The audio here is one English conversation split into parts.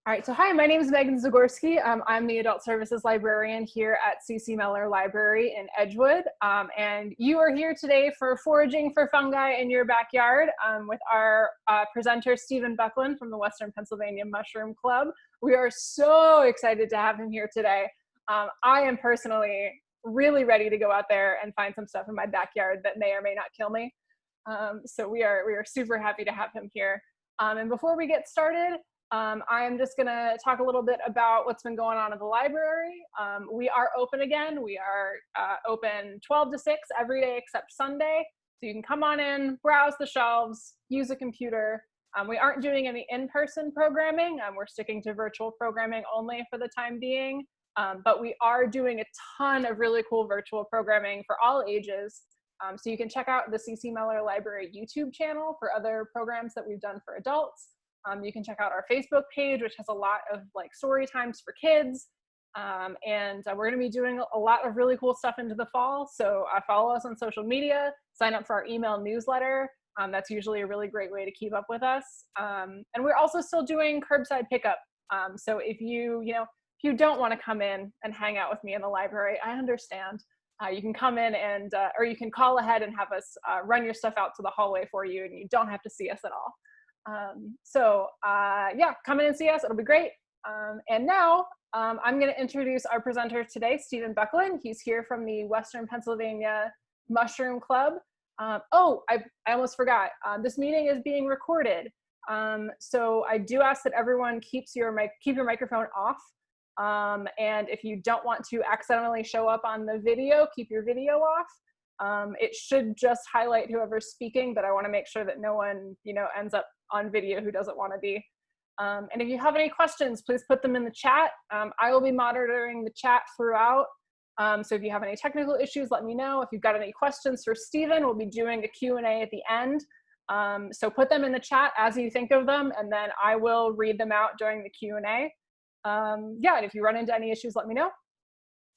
All right, so hi, my name is Megan Zagorski. I'm the Adult Services Librarian here at C.C. Mellor Library in Edgewood. And you are here today for Foraging for Fungi in Your Backyard with our presenter, Stephen Bucklin from the Western Pennsylvania Mushroom Club. We are so excited to have him here today. I am personally really ready to go out there and find some stuff in my backyard that may or may not kill me. So we are super happy to have him here. And before we get started, I'm just gonna talk a little bit about what's been going on at the library. We are open again. We are open 12 to 6 every day except Sunday. So you can come on in, browse the shelves, use a computer. We aren't doing any in-person programming. We're sticking to virtual programming only for the time being. But we are doing a ton of really cool virtual programming for all ages. So you can check out the C.C. Mellor Library YouTube channel for other programs that we've done for adults. You can check out our Facebook page, which has a lot of like story times for kids. And we're going to be doing a lot of really cool stuff into the fall. So follow us on social media, sign up for our email newsletter. That's usually a really great way to keep up with us. And we're also still doing curbside pickup. So if you don't want to come in and hang out with me in the library, I understand. You can come in and, or you can call ahead and have us run your stuff out to the hallway for you, and you don't have to see us at all. Yeah, come in and see us. It'll be great. And now I'm going to introduce our presenter today, Stephen Bucklin. He's here from the Western Pennsylvania Mushroom Club. I almost forgot. This meeting is being recorded. So I do ask that everyone keep your microphone off. And if you don't want to accidentally show up on the video, keep your video off. It should just highlight whoever's speaking, but I want to make sure that no one, ends up on video who doesn't want to be. And if you have any questions, please put them in the chat. I will be monitoring the chat throughout. So if you have any technical issues, let me know. If you've got any questions for Stephen, we'll be doing a Q&A at the end. So put them in the chat as you think of them, and then I will read them out during the Q&A. And if you run into any issues, let me know.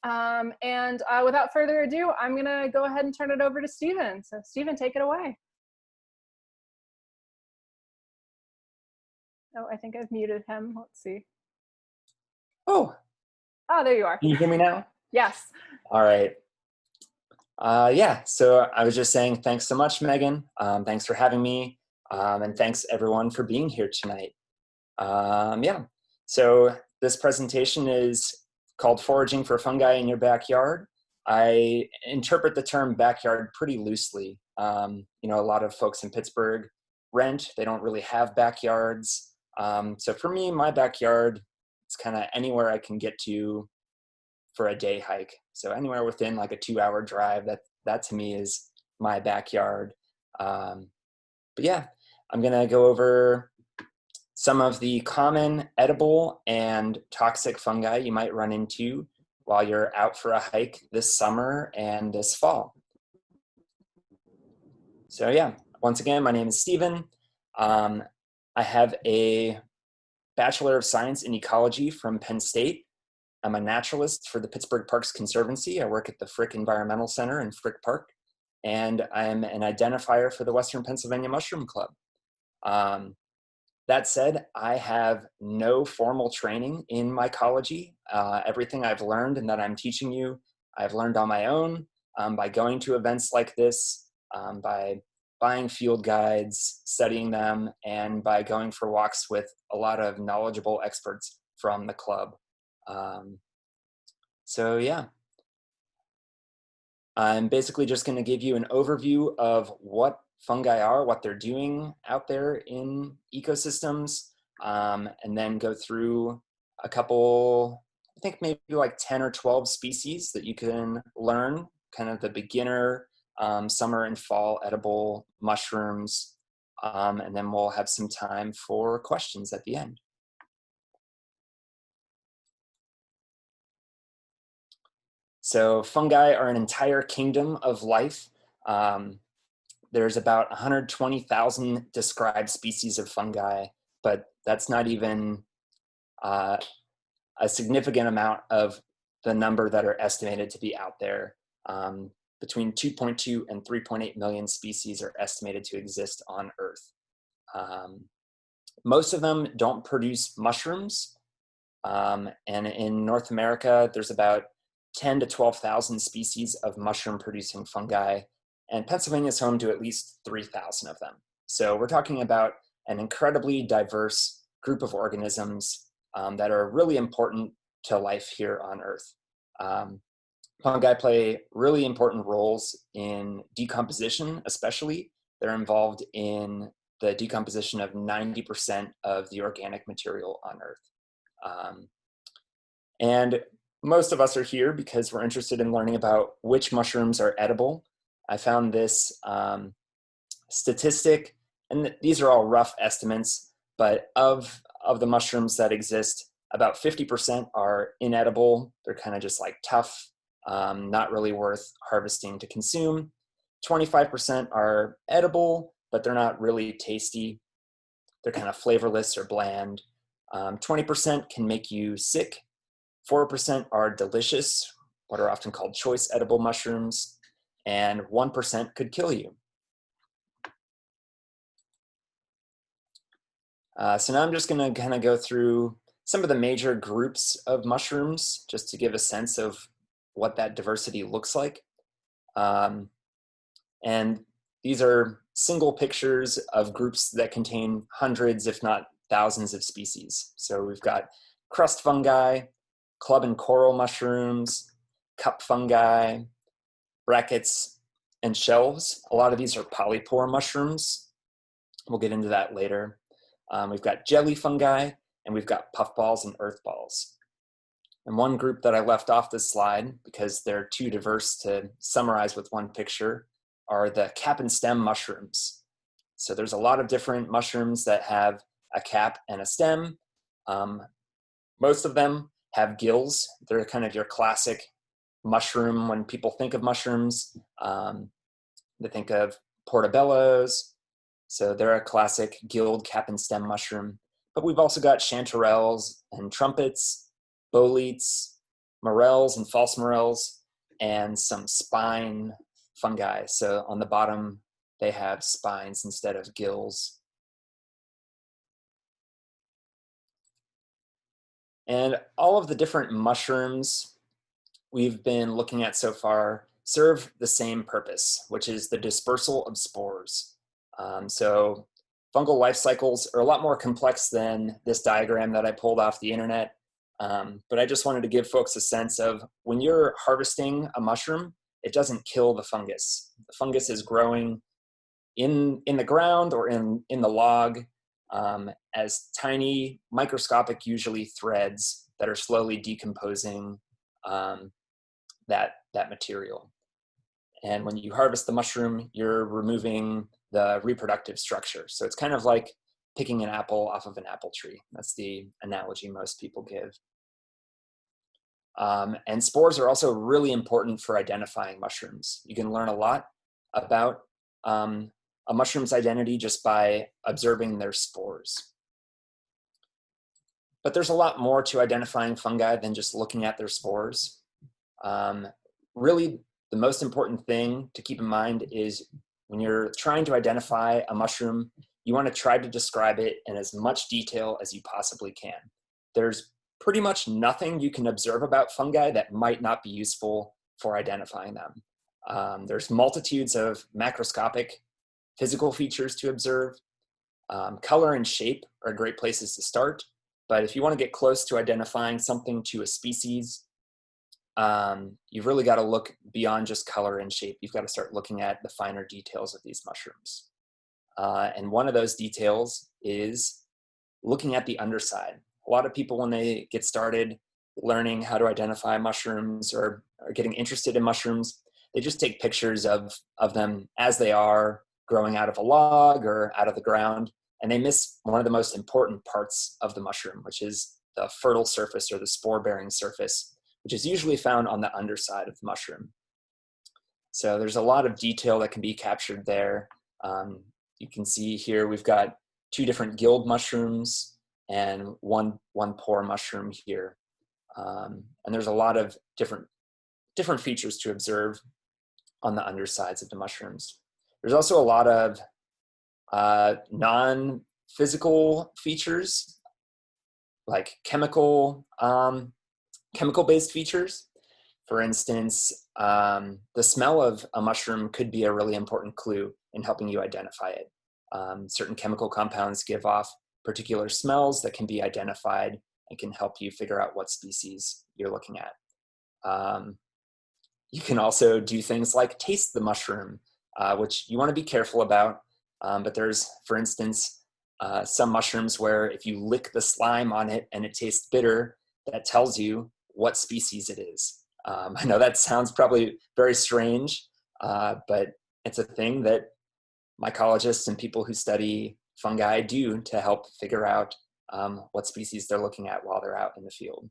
Without further ado, I'm gonna go ahead and turn it over to Stephen. So Stephen, take it away. Oh, I think I've muted him. Let's see. Oh, there you are. Can you hear me now? Yes. All right. Yeah, so I was just saying thanks so much, Megan. Thanks for having me. And thanks everyone for being here tonight. So this presentation is called Foraging for Fungi in Your Backyard. I interpret the term backyard pretty loosely. A lot of folks in Pittsburgh rent. They don't really have backyards. So for me, my backyard, it's kind of anywhere I can get to for a day hike. So anywhere within like a 2-hour drive, that to me is my backyard. But yeah, I'm gonna go over some of the common edible and toxic fungi you might run into while you're out for a hike this summer and this fall. So yeah, once again, my name is Stephen. I have a Bachelor of Science in Ecology from Penn State. I'm a naturalist for the Pittsburgh Parks Conservancy. I work at the Frick Environmental Center in Frick Park, and I'm an identifier for the Western Pennsylvania Mushroom Club. That said, I have no formal training in mycology. Everything I've learned and that I'm teaching you, I've learned on my own by going to events like this, by buying field guides, studying them, and by going for walks with a lot of knowledgeable experts from the club. So yeah, I'm basically just going to give you an overview of what fungi are, what they're doing out there in ecosystems, and then go through a couple, I think maybe like 10 or 12 species that you can learn, kind of the beginner summer and fall edible mushrooms, and then we'll have some time for questions at the end. So fungi are an entire kingdom of life. There's about 120,000 described species of fungi, but that's not even a significant amount of the number that are estimated to be out there. Between 2.2 and 3.8 million species are estimated to exist on Earth. Most of them don't produce mushrooms. And in North America, there's about 10 to 12,000 species of mushroom producing fungi, and Pennsylvania is home to at least 3,000 of them. So we're talking about an incredibly diverse group of organisms that are really important to life here on Earth. Fungi play really important roles in decomposition, especially. They're involved in the decomposition of 90% of the organic material on Earth. And most of us are here because we're interested in learning about which mushrooms are edible. I found this statistic, and these are all rough estimates, but of the mushrooms that exist, about 50% are inedible. They're kind of just like tough, not really worth harvesting to consume. 25% are edible, but they're not really tasty. They're kind of flavorless or bland. 20% can make you sick. 4% are delicious, what are often called choice edible mushrooms, and 1% could kill you. So now I'm just going to kind of go through some of the major groups of mushrooms just to give a sense of what that diversity looks like. And these are single pictures of groups that contain hundreds, if not thousands of species. So we've got crust fungi, club and coral mushrooms, cup fungi, brackets, and shelves. A lot of these are polypore mushrooms. We'll get into that later. We've got jelly fungi, and we've got puffballs and earthballs. And one group that I left off this slide, because they're too diverse to summarize with one picture, are the cap and stem mushrooms. So there's a lot of different mushrooms that have a cap and a stem. Most of them have gills. They're kind of your classic mushroom. When people think of mushrooms, they think of portobellos. So they're a classic gilled cap and stem mushroom. But we've also got chanterelles and trumpets, boletes, morels and false morels, and some spine fungi. So on the bottom, they have spines instead of gills. And all of the different mushrooms we've been looking at so far serve the same purpose, which is the dispersal of spores. So fungal life cycles are a lot more complex than this diagram that I pulled off the internet. But I just wanted to give folks a sense of when you're harvesting a mushroom, it doesn't kill the fungus. The fungus is growing in the ground or in the log as tiny microscopic, usually threads that are slowly decomposing that material. And when you harvest the mushroom, you're removing the reproductive structure. So it's kind of like picking an apple off of an apple tree. That's the analogy most people give. And spores are also really important for identifying mushrooms. You can learn a lot about a mushroom's identity just by observing their spores. But there's a lot more to identifying fungi than just looking at their spores. Really, the most important thing to keep in mind is when you're trying to identify a mushroom, you want to try to describe it in as much detail as you possibly can. There's pretty much nothing you can observe about fungi that might not be useful for identifying them. There's multitudes of macroscopic physical features to observe. Color and shape are great places to start, but if you want to get close to identifying something to a species, you've really got to look beyond just color and shape. You've got to start looking at the finer details of these mushrooms. And one of those details is looking at the underside. A lot of people, when they get started learning how to identify mushrooms or getting interested in mushrooms, they just take pictures of them as they are growing out of a log or out of the ground, and they miss one of the most important parts of the mushroom, which is the fertile surface or the spore-bearing surface, which is usually found on the underside of the mushroom. So there's a lot of detail that can be captured there. You can see here we've got two different gilled mushrooms and one pore mushroom here. And there's a lot of different features to observe on the undersides of the mushrooms. There's also a lot of physical features, like chemical-based features. For instance, the smell of a mushroom could be a really important clue in helping you identify it. Certain chemical compounds give off particular smells that can be identified and can help you figure out what species you're looking at. You can also do things like taste the mushroom, which you want to be careful about. But there's, for instance, some mushrooms where if you lick the slime on it and it tastes bitter, that tells you what species it is. I know that sounds probably very strange, but it's a thing that mycologists and people who study fungi do to help figure out what species they're looking at while they're out in the field.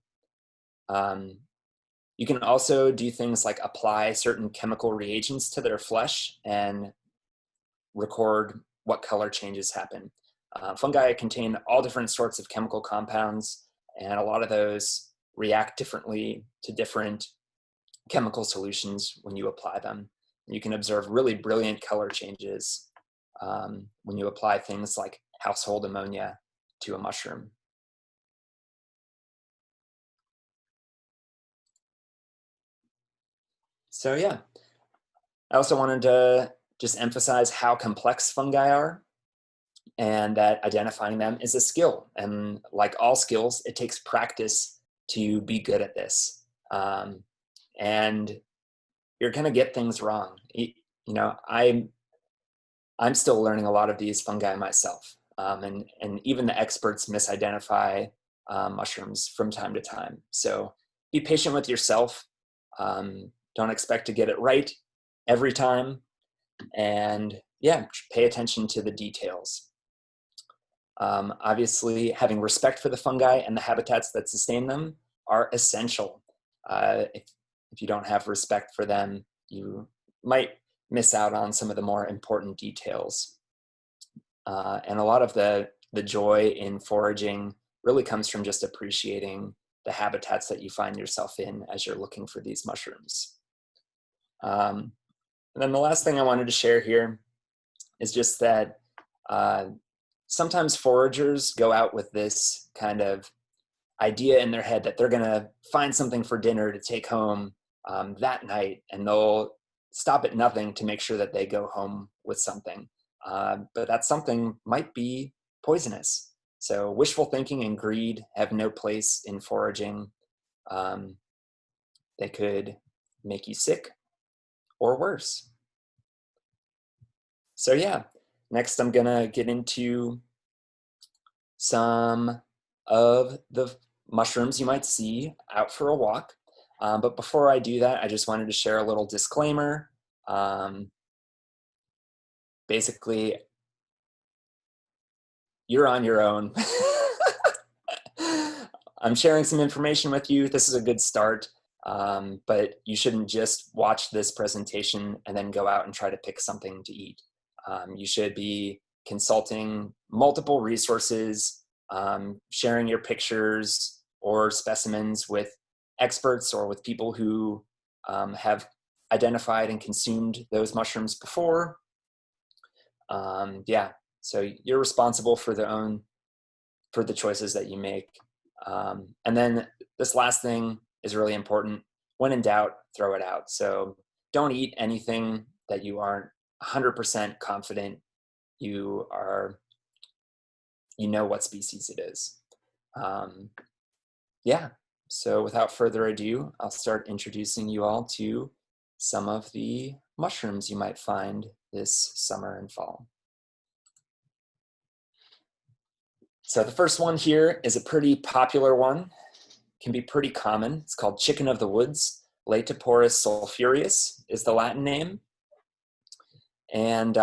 You can also do things like apply certain chemical reagents to their flesh and record what color changes happen. Fungi contain all different sorts of chemical compounds, and a lot of those react differently to different chemical solutions when you apply them. You can observe really brilliant color changes when you apply things like household ammonia to a mushroom. So yeah, I also wanted to just emphasize how complex fungi are, and that identifying them is a skill. And like all skills, it takes practice to be good at this. And you're gonna get things wrong. You know, I'm still learning a lot of these fungi myself. And even the experts misidentify mushrooms from time to time. So be patient with yourself. Don't expect to get it right every time. And yeah, pay attention to the details. Obviously, having respect for the fungi and the habitats that sustain them are essential. If you don't have respect for them, you might miss out on some of the more important details. And a lot of the joy in foraging really comes from just appreciating the habitats that you find yourself in as you're looking for these mushrooms. And then the last thing I wanted to share here is just that sometimes foragers go out with this kind of idea in their head that they're going to find something for dinner to take home that night, and they'll stop at nothing to make sure that they go home with something. But that something might be poisonous. So wishful thinking and greed have no place in foraging. They could make you sick or worse. So yeah, next I'm gonna get into some of the mushrooms you might see out for a walk. But before I do that, I just wanted to share a little disclaimer. Basically, you're on your own. I'm sharing some information with you. This is a good start, but you shouldn't just watch this presentation and then go out and try to pick something to eat. You should be consulting multiple resources, sharing your pictures or specimens with experts or with people who have identified and consumed those mushrooms before. Yeah, so you're responsible for the choices that you make. And then this last thing is really important. When in doubt, throw it out. So don't eat anything that you aren't 100% confident you know what species it is. Yeah, so without further ado, I'll start introducing you all to some of the mushrooms you might find this summer and fall. So the first one here is a pretty popular one, can be pretty common. It's called chicken of the woods. Laetiporus sulphureous is the Latin name. And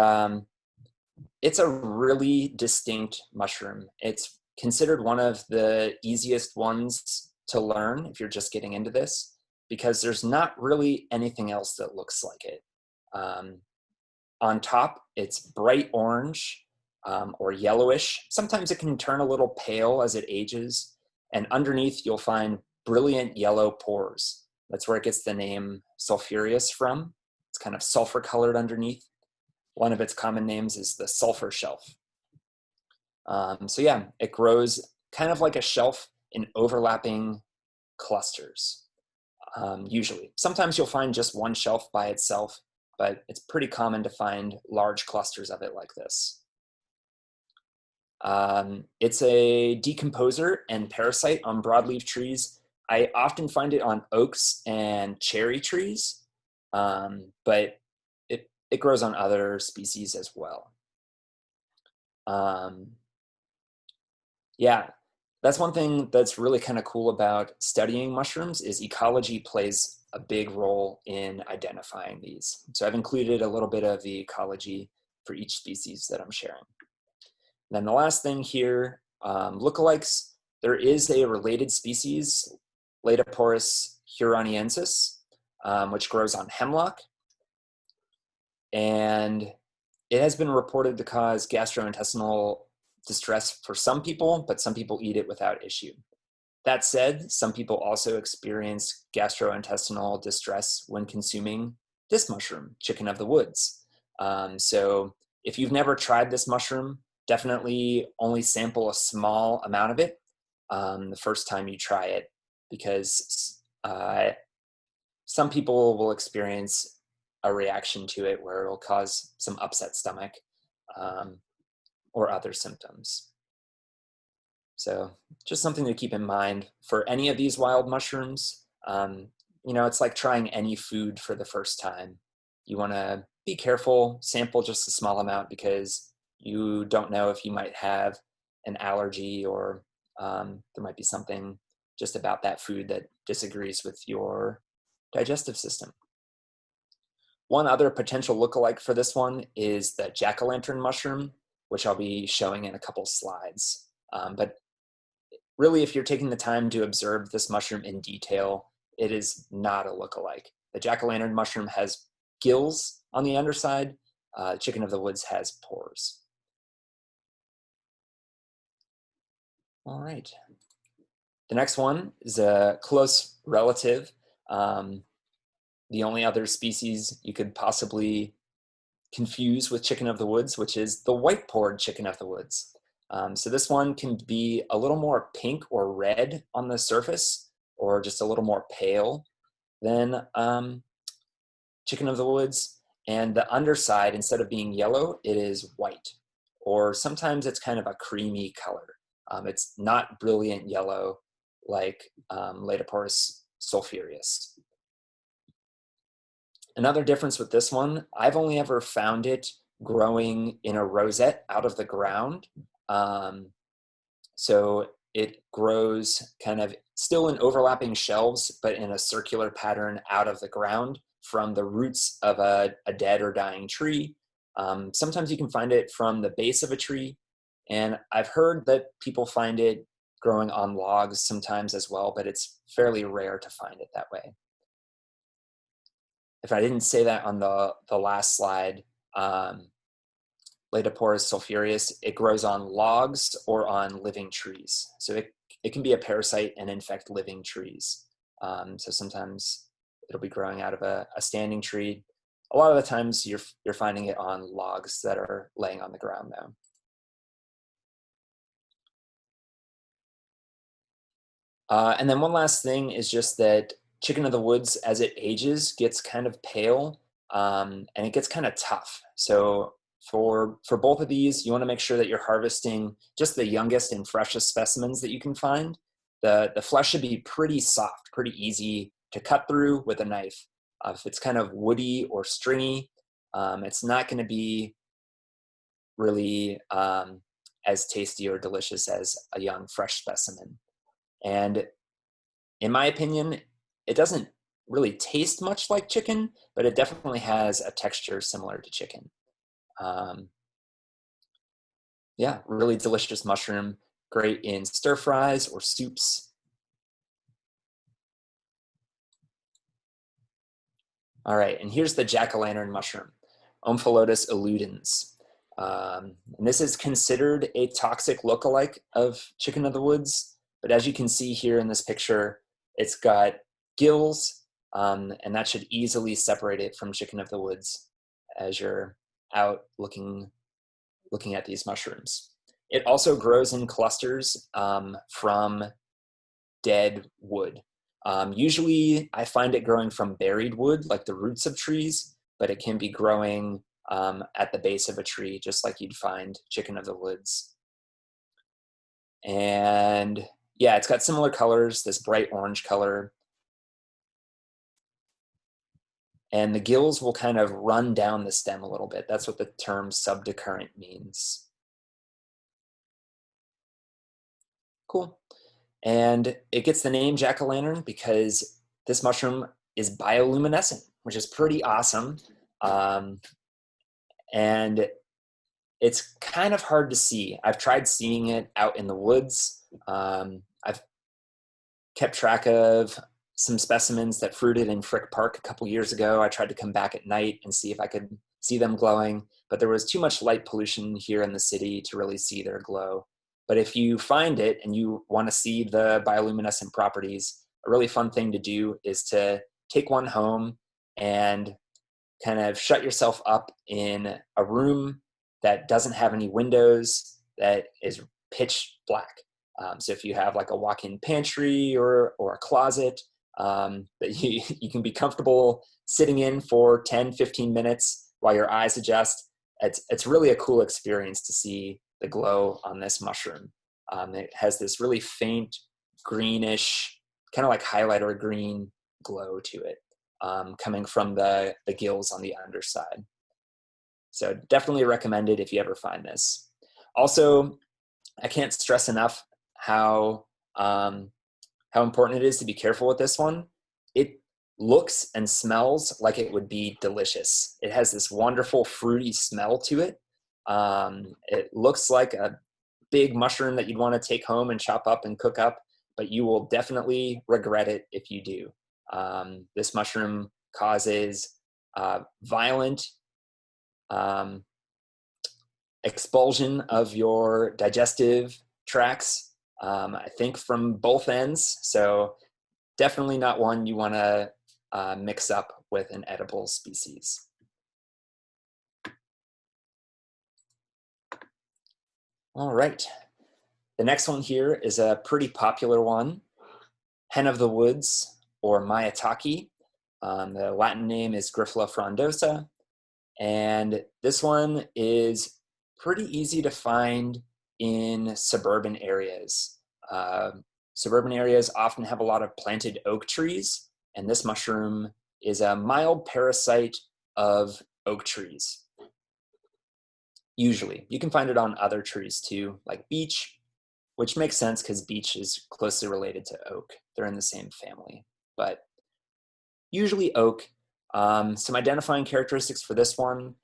it's a really distinct mushroom. It's considered one of the easiest ones to learn if you're just getting into this, because there's not really anything else that looks like it. On top, it's bright orange or yellowish. Sometimes it can turn a little pale as it ages. And underneath, you'll find brilliant yellow pores. That's where it gets the name sulphureous from. It's kind of sulfur colored underneath. One of its common names is the sulfur shelf. So yeah, it grows kind of like a shelf in overlapping clusters, usually. Sometimes you'll find just one shelf by itself, but it's pretty common to find large clusters of it like this. It's a decomposer and parasite on broadleaf trees. I often find it on oaks and cherry trees, but it grows on other species as well. Yeah, that's one thing that's really kind of cool about studying mushrooms is ecology plays a big role in identifying these. So I've included a little bit of the ecology for each species that I'm sharing. And then the last thing here, lookalikes. There is a related species, Laetiporus huroniensis, which grows on hemlock. And it has been reported to cause gastrointestinal distress for some people, but some people eat it without issue. That said, some people also experience gastrointestinal distress when consuming this mushroom, chicken of the woods. So if you've never tried this mushroom, definitely only sample a small amount of it the first time you try it, because some people will experience a reaction to it where it'll cause some upset stomach or other symptoms. So just something to keep in mind for any of these wild mushrooms. You know, it's like trying any food for the first time. You want to be careful, sample just a small amount, because you don't know if you might have an allergy or there might be something just about that food that disagrees with your digestive system. One other potential lookalike for this one is the jack-o'-lantern mushroom, which I'll be showing in a couple slides. But really, if you're taking the time to observe this mushroom in detail, it is not a lookalike. The jack-o'-lantern mushroom has gills on the underside. Chicken of the woods has pores. All right. The next one is a close relative. The only other species you could possibly confuse with chicken of the woods, which is the white-pored chicken of the woods. So this one can be a little more pink or red on the surface, or just a little more pale than chicken of the woods. And the underside, instead of being yellow, it is white. Or sometimes it's kind of a creamy color. It's not brilliant yellow like Laetiporus sulphureous. Another difference with this one, I've only ever found it growing in a rosette out of the ground. So it grows kind of still in overlapping shelves, but in a circular pattern out of the ground from the roots of a dead or dying tree. Sometimes you can find it from the base of a tree. And I've heard that people find it growing on logs sometimes as well, but it's fairly rare to find it that way. If I didn't say that on the last slide, Laetiporus sulphureous, it grows on logs or on living trees. So it can be a parasite and infect living trees. So sometimes it'll be growing out of a standing tree. A lot of the times you're finding it on logs that are laying on the ground though. And then one last thing is just that chicken of the woods, as it ages, gets kind of pale and it gets kind of tough. So for both of these, you want to make sure that you're harvesting just the youngest and freshest specimens that you can find. The flesh should be pretty soft, pretty easy to cut through with a knife. If it's kind of woody or stringy, it's not going to be really as tasty or delicious as a young, fresh specimen. And in my opinion, it doesn't really taste much like chicken, but it definitely has a texture similar to chicken. Yeah, really delicious mushroom, great in stir fries or soups. All right, and here's the jack-o'-lantern mushroom, Omphalotus illudens. And this is considered a toxic lookalike of chicken of the woods, but as you can see here in this picture, it's got gills, and that should easily separate it from chicken of the woods as you're out looking at these mushrooms. It also grows in clusters from dead wood. Usually I find it growing from buried wood, like the roots of trees, but it can be growing at the base of a tree, just like you'd find chicken of the woods. And yeah, it's got similar colors, this bright orange color. And the gills will kind of run down the stem a little bit. That's what the term subdecurrent means. Cool. And it gets the name jack-o'-lantern because this mushroom is bioluminescent, which is pretty awesome. And it's kind of hard to see. I've tried seeing it out in the woods. I've kept track of some specimens that fruited in Frick Park a couple years ago. I tried to come back at night and see if I could see them glowing, but there was too much light pollution here in the city to really see their glow. But if you find it and you want to see the bioluminescent properties, a really fun thing to do is to take one home and kind of shut yourself up in a room that doesn't have any windows, that is pitch black. So if you have like a walk-in pantry or a closet that you can be comfortable sitting in for 10, 15 minutes while your eyes adjust, it's really a cool experience to see the glow on this mushroom. It has this really faint greenish, kind of like highlighter green glow to it, coming from the gills on the underside. So definitely recommended if you ever find this. Also, I can't stress enough how important it is to be careful with this one. It looks and smells like it would be delicious. It has this wonderful fruity smell to it. It looks like a big mushroom that you'd want to take home and chop up and cook up, but you will definitely regret it if you do. This mushroom causes violent expulsion of your digestive tracts, I think from both ends. So definitely not one you want to mix up with an edible species. All right. The next one here is a pretty popular one, hen of the woods, or Maitake. The Latin name is Grifolo frondosa. And this one is pretty easy to find in suburban areas. Suburban areas often have a lot of planted oak trees, and this mushroom is a mild parasite of oak trees. Usually. You can find it on other trees too, like beech, which makes sense because beech is closely related to oak. They're in the same family, but usually oak. Some identifying characteristics for this one: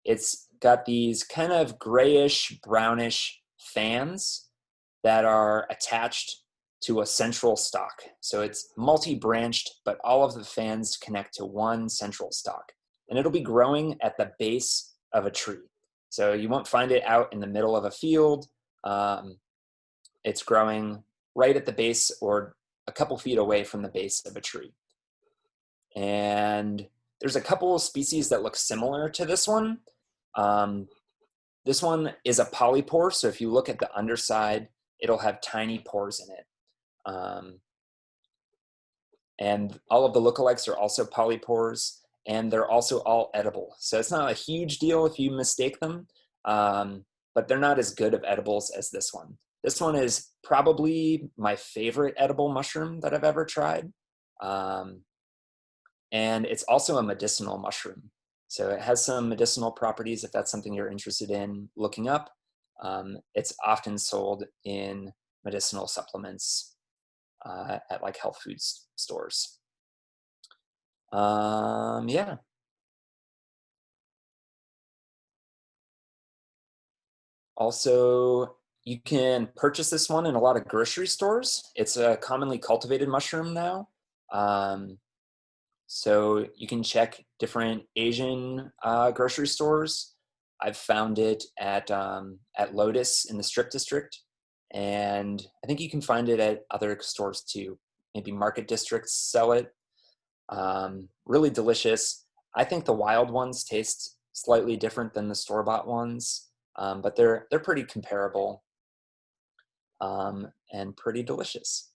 it's got these kind of grayish, brownish fans that are attached to a central stalk. So it's multi-branched, but all of the fans connect to one central stalk. And it'll be growing at the base of a tree. So you won't find it out in the middle of a field. It's growing right at the base or a couple feet away from the base of a tree. And there's a couple of species that look similar to this one. This one is a polypore, so if you look at the underside, it'll have tiny pores in it. And all of the lookalikes are also polypores, and they're also all edible. So it's not a huge deal if you mistake them, but they're not as good of edibles as this one. This one is probably my favorite edible mushroom that I've ever tried. And it's also a medicinal mushroom. So it has some medicinal properties if that's something you're interested in looking up. It's often sold in medicinal supplements at like health food stores. Yeah. Also, you can purchase this one in a lot of grocery stores. It's a commonly cultivated mushroom now. So you can check different Asian grocery stores. I've found it at Lotus in the Strip District, and I think you can find it at other stores too. Maybe Market Districts sell it. Really delicious. I think the wild ones taste slightly different than the store-bought ones, but they're pretty comparable. and pretty delicious.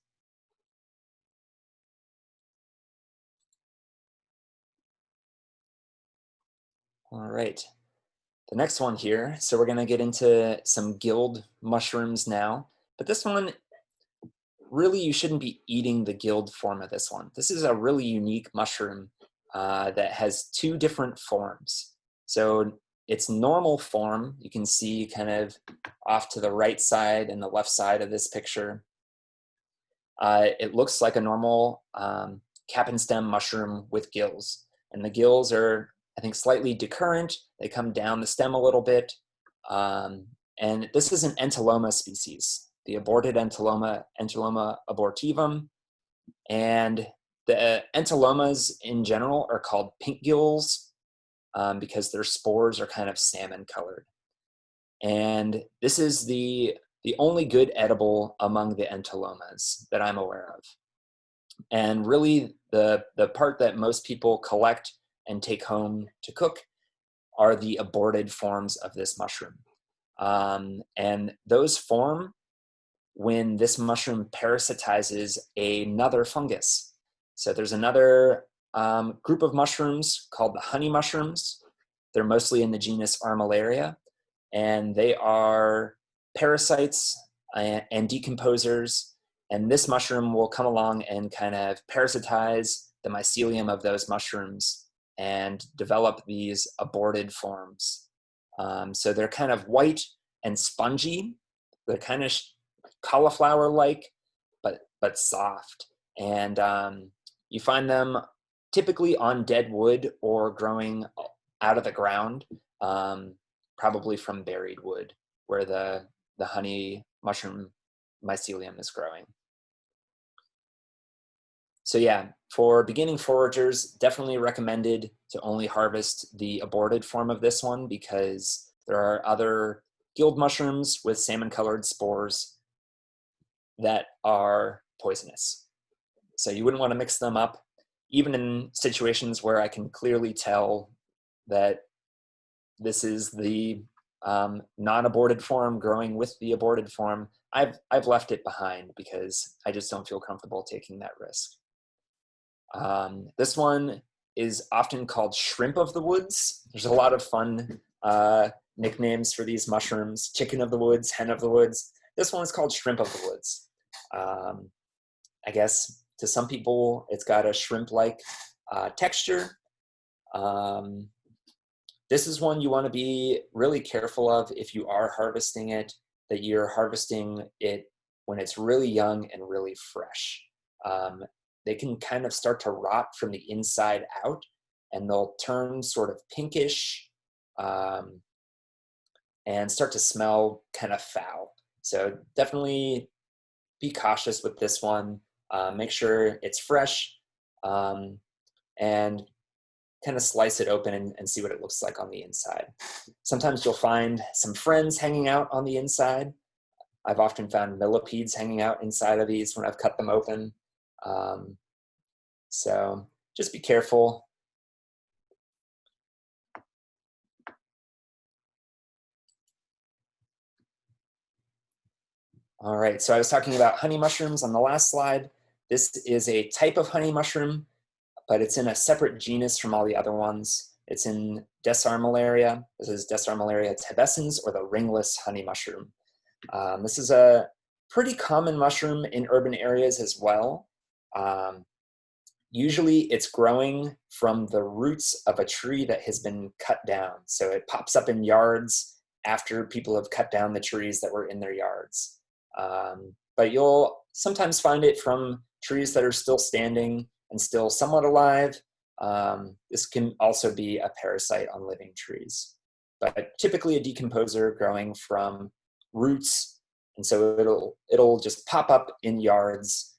All right, the next one here. So we're gonna get into some gilled mushrooms now, but this one, really you shouldn't be eating the gilled form of this one. This is a really unique mushroom that has two different forms. So its normal form, you can see kind of off to the right side and the left side of this picture. It looks like a normal cap and stem mushroom with gills. And the gills are, I think, slightly decurrent. They come down the stem a little bit. And this is an Entoloma species, the aborted Entoloma abortivum. And the Entolomas in general are called pink gills because their spores are kind of salmon colored. And this is the only good edible among the Entolomas that I'm aware of. And really the part that most people collect and take home to cook are the aborted forms of this mushroom. And those form when this mushroom parasitizes another fungus. So there's another group of mushrooms called the honey mushrooms. They're mostly in the genus Armillaria, and they are parasites and decomposers. And this mushroom will come along and kind of parasitize the mycelium of those mushrooms and develop these aborted forms. So they're kind of white and spongy. They're kind of cauliflower-like, but soft. And you find them typically on dead wood or growing out of the ground, probably from buried wood, where the honey mushroom mycelium is growing. So yeah, for beginning foragers, definitely recommended to only harvest the aborted form of this one because there are other gilled mushrooms with salmon-colored spores that are poisonous. So you wouldn't want to mix them up, even in situations where I can clearly tell that this is the non-aborted form growing with the aborted form. I've left it behind because I just don't feel comfortable taking that risk. This one is often called shrimp of the woods. There's a lot of fun nicknames for these mushrooms: chicken of the woods, hen of the woods. This one is called shrimp of the woods. I guess to some people it's got a shrimp-like texture. This is one you want to be really careful of if you are harvesting it, that you're harvesting it when it's really young and really fresh. They can kind of start to rot from the inside out, and they'll turn sort of pinkish and start to smell kind of foul. So definitely be cautious with this one. Make sure it's fresh and kind of slice it open and see what it looks like on the inside. Sometimes you'll find some friends hanging out on the inside. I've often found millipedes hanging out inside of these when I've cut them open. So just be careful. All right, so I was talking about honey mushrooms on the last slide. This is a type of honey mushroom, but it's in a separate genus from all the other ones. It's in Desarmillaria. This is Desarmillaria tabescens, or the ringless honey mushroom. This is a pretty common mushroom in urban areas as well. Usually it's growing from the roots of a tree that has been cut down. So it pops up in yards after people have cut down the trees that were in their yards. But you'll sometimes find it from trees that are still standing and still somewhat alive. This can also be a parasite on living trees, but typically a decomposer growing from roots. And so it'll just pop up in yards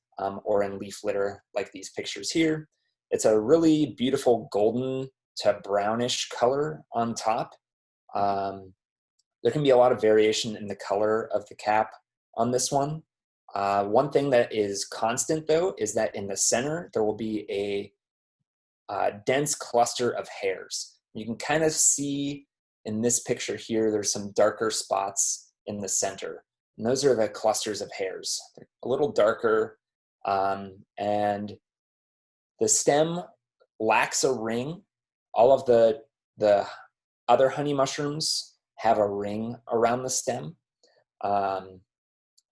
or in leaf litter like these pictures here. It's a really beautiful golden to brownish color on top. There can be a lot of variation in the color of the cap on this one. One thing that is constant though is that in the center there will be a dense cluster of hairs. You can kind of see in this picture here, there's some darker spots in the center. And those are the clusters of hairs. They're a little darker, and the stem lacks a ring. All of the other honey mushrooms have a ring around the stem.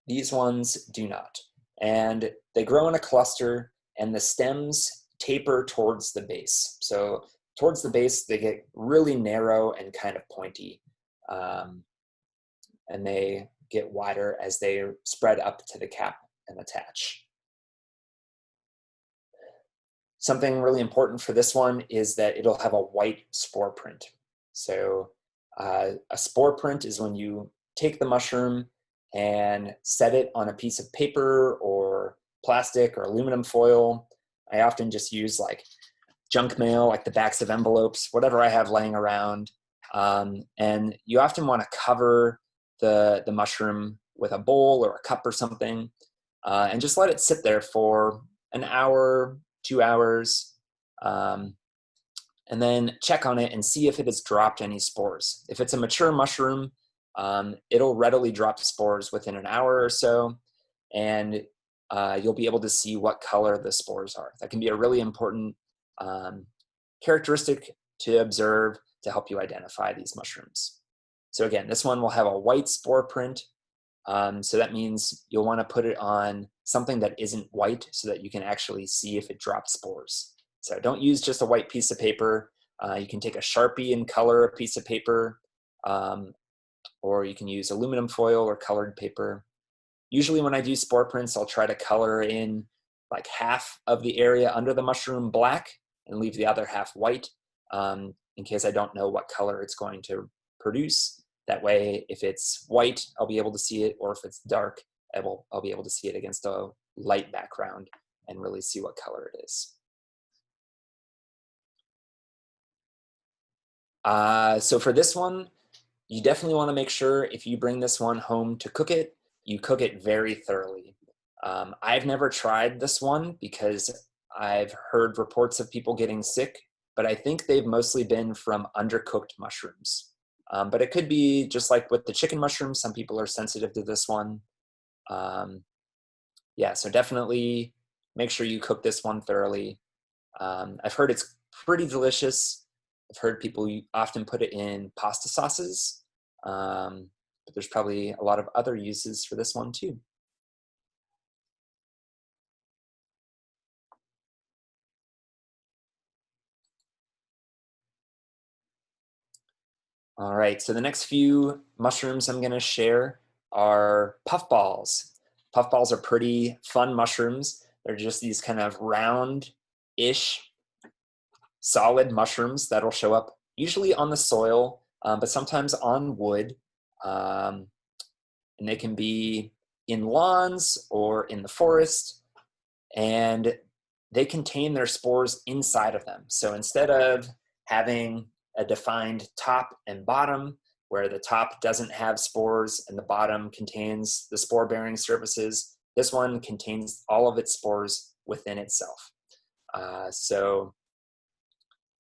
These ones do not. And they grow in a cluster, and the stems taper towards the base. So towards the base, they get really narrow and kind of pointy. And they get wider as they spread up to the cap and attach. Something really important for this one is that it'll have a white spore print. So a spore print is when you take the mushroom and set it on a piece of paper or plastic or aluminum foil. I often just use like junk mail, like the backs of envelopes, whatever I have laying around. And you often want to cover the mushroom with a bowl or a cup or something, and just let it sit there for an hour, 2 hours, and then check on it and see if it has dropped any spores. If it's a mature mushroom, it'll readily drop spores within an hour or so, and you'll be able to see what color the spores are. That can be a really important characteristic to observe to help you identify these mushrooms. So again, this one will have a white spore print. So that means you'll want to put it on something that isn't white so that you can actually see if it dropped spores. So don't use just a white piece of paper. You can take a Sharpie and color a piece of paper, or you can use aluminum foil or colored paper. Usually when I do spore prints, I'll try to color in like half of the area under the mushroom black and leave the other half white, in case I don't know what color it's going to produce. That way, if it's white, I'll be able to see it, or if it's dark, I'll be able to see it against a light background and really see what color it is. So for this one, you definitely want to make sure if you bring this one home to cook it, you cook it very thoroughly. I've never tried this one because I've heard reports of people getting sick, but I think they've mostly been from undercooked mushrooms. But it could be just like with the chicken mushrooms, some people are sensitive to this one. Yeah, so definitely make sure you cook this one thoroughly. I've heard it's pretty delicious. I've heard people often put it in pasta sauces, but there's probably a lot of other uses for this one too. All right, so the next few mushrooms I'm going to share are puffballs. Puffballs are pretty fun mushrooms. They're just these kind of round-ish, solid mushrooms that'll show up usually on the soil, but sometimes on wood. And they can be in lawns or in the forest, and they contain their spores inside of them. So instead of having a defined top and bottom, where the top doesn't have spores and the bottom contains the spore-bearing surfaces, this one contains all of its spores within itself. So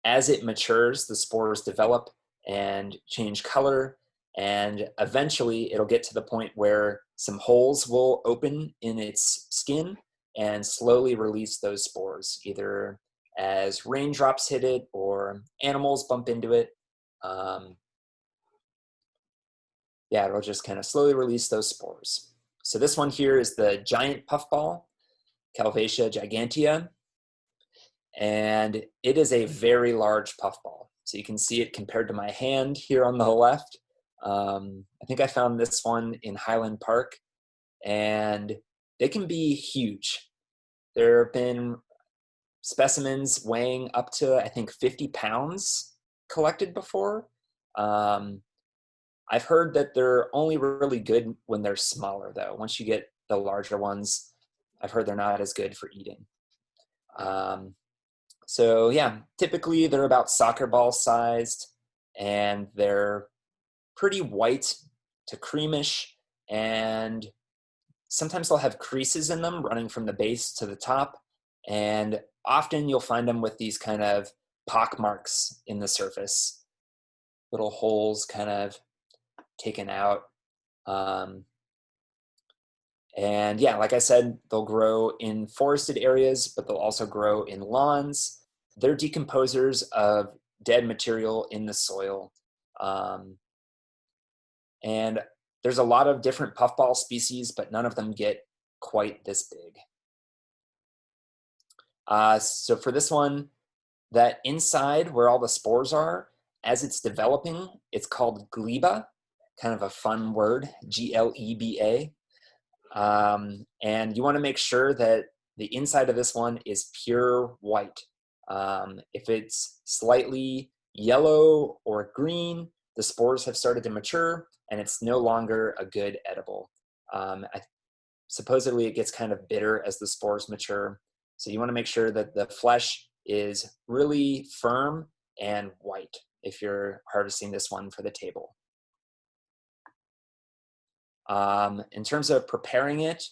as it matures, the spores develop and change color, and eventually it'll get to the point where some holes will open in its skin and slowly release those spores, either as raindrops hit it or animals bump into it. Yeah, it'll just kind of slowly release those spores. So this one here is the giant puffball, Calvatia gigantea, and it is a very large puffball. So you can see it compared to my hand here on the left. I think I found this one in Highland Park, and they can be huge. There have been specimens weighing up to, I think, 50 pounds collected before. I've heard that they're only really good when they're smaller, though. Once you get the larger ones, I've heard they're not as good for eating. So yeah, typically they're about soccer ball sized, and they're pretty white to creamish, and sometimes they'll have creases in them running from the base to the top, and often you'll find them with these kind of pock marks in the surface, little holes kind of taken out. And yeah, like I said, they'll grow in forested areas, but they'll also grow in lawns. They're decomposers of dead material in the soil. And there's a lot of different puffball species, but none of them get quite this big. So for this one, that inside where all the spores are, as it's developing, it's called gleba, kind of a fun word, G-L-E-B-A. And you want to make sure that the inside of this one is pure white. If it's slightly yellow or green, the spores have started to mature and it's no longer a good edible. Supposedly it gets kind of bitter as the spores mature. So you want to make sure that the flesh is really firm and white if you're harvesting this one for the table. In terms of preparing it,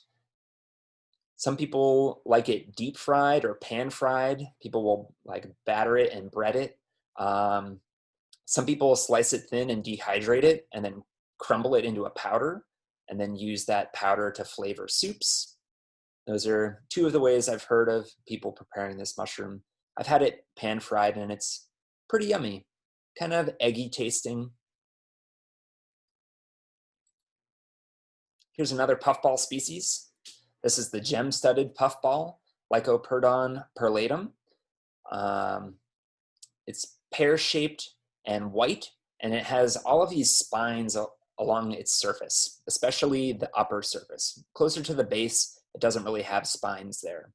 some people like it deep fried or pan fried. People will like batter it and bread it. Some people slice it thin and dehydrate it and then crumble it into a powder and then use that powder to flavor soups. Those are two of the ways I've heard of people preparing this mushroom. I've had it pan fried and it's pretty yummy, kind of eggy tasting. Here's another puffball species. This is the Gem-Studded Puffball, Lycoperdon perlatum. It's pear-shaped and white, and it has all of these spines along its surface, especially the upper surface. Closer to the base, it doesn't really have spines there.